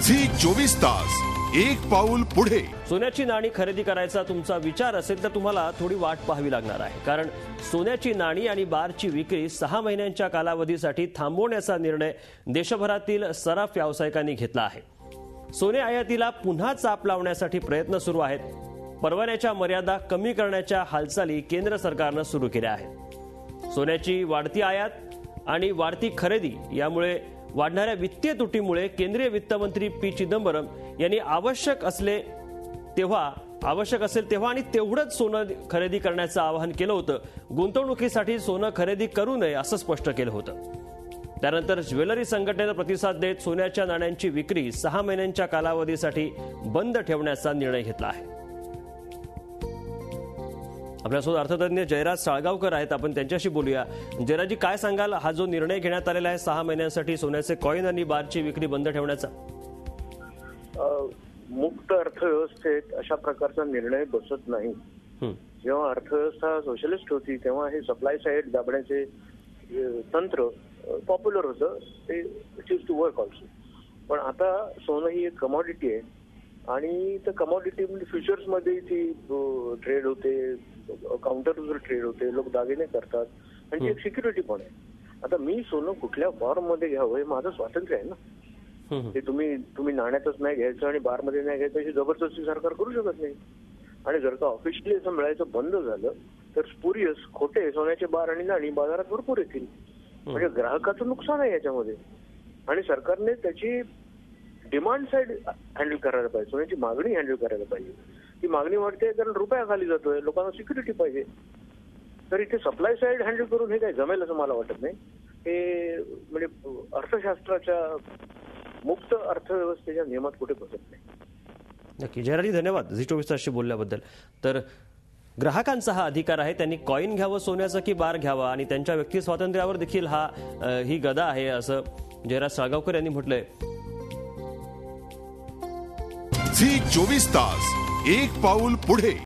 Zee 24 तास एक पाऊल पुढे। सोन्याची नाणी खरेदी करायचा तुमचा विचार असेल तर तुम्हाला थोडी वाट पाहावी लागणार आहे, कारण सोन्याची नाणी आणि बारची विक्री 6 महिन्यांच्या कालावधीसाठी थांबवण्याचा निर्णय देशभरातील सराफ व्यावसायिकांनी घेतला आहे। सोने आयातीला पुन्हा चाप लावण्यासाठी प्रयत्न सुरू आहेत। परवान्याच्या मर्यादा कमी करण्याच्या हालचाली केंद्र सरकारने सुरू केल्या आहेत। सोन्याची वाढती आयात आणि वाढती खरेदी यामुळे वाढणाऱ्या वित्तीय तुटीमुळे केंद्रीय वित्तमंत्री पी चिदंबरम यांनी आवश्यक असेल तेव्हा आणि तेवढंच सोनं खरेदी करण्याचं आवाहन केलं होतं। गुंतवणुकीसाठी सोनं खरेदी करू नये असं स्पष्ट केलं होतं। त्यानंतर ज्वेलरी संघटनेनं प्रतिसाद देत सोन्याच्या नाण्यांची विक्री 6 महिन्यांच्या कालावधीसाठी बंद ठेवण्याचा निर्णय घेतला आहे। आपल्यासोबत अर्थतज्ञ जयराज साळगावकर आहेत, आपण त्यांच्याशी बोलूया। जयराजी, काय सांगाल, हा जो निर्णय घेण्यात आलेला आहे 6 महिन्यांसाठी सोन्याचे कॉइन आणि बारची विक्री बंद ठेवण्याचा? मुक्त अर्थव्यवस्थेत अशा प्रकारचा निर्णय बसत नाही। जेव्हा अर्थव्यवस्था सोशलिस्ट होती तेव्हा हे सप्लाय साइड दाबण्याचे तंत्र पॉप्युलर होतं, ते it is to work also. पण आता सोनं ही एक कमॉडिटी आहे आणि त्या कमॉडिटी म्हणजे फ्युचर्स मध्ये ती ट्रेड होते, काउंटरवर ट्रेड होते, लोक दागिने करतात आणि ती एक सिक्युरिटी पण आहे। आता मी सोनं कुठल्या फॉर्म मध्ये घ्यावं हे माझं स्वातंत्र्य आहे ना। ते तुम्ही नाण्यातच नाही घ्यायचं आणि बार मध्ये नाही घ्यायचं अशी जबरदस्ती सरकार करू शकत नाही। आणि जर का ऑफिशियली असं मिळायचं बंद झालं तर स्पुरियस खोटे सोन्याचे बार आणि नाणी बाजारात भरपूर येतील, म्हणजे ग्राहकाचं नुकसान आहे याच्यामध्ये। आणि सरकारने त्याची डिमांड साइड हँडल करायला पाहिजे, सोन्याची मागणी हँडल करायला पाहिजे। ती मागणी वाढते कारण रुपया खाली जातोय, लोकांना सिक्युरिटी पाहिजे। तर इथे सप्लाय साइड हँडल करून हे काही जमेल असं मला वाटत नाही। हे म्हणजे अर्थशास्त्राच्या मुक्त अर्थव्यवस्थेच्या नियमात कुठे बसत नाही। नक्की जयराजी, धन्यवाद झी 24 तासशी बोलल्याबद्दल। तर ग्राहकांचा हा अधिकार आहे, त्यांनी कॉइन घ्यावं सोन्याचं की बार घ्यावा, आणि त्यांच्या व्यक्ती स्वातंत्र्यावर देखील ही गदा आहे असं जयराज साळगावकर यांनी म्हटलंय। झी 24 तास एक पाऊल पुढे।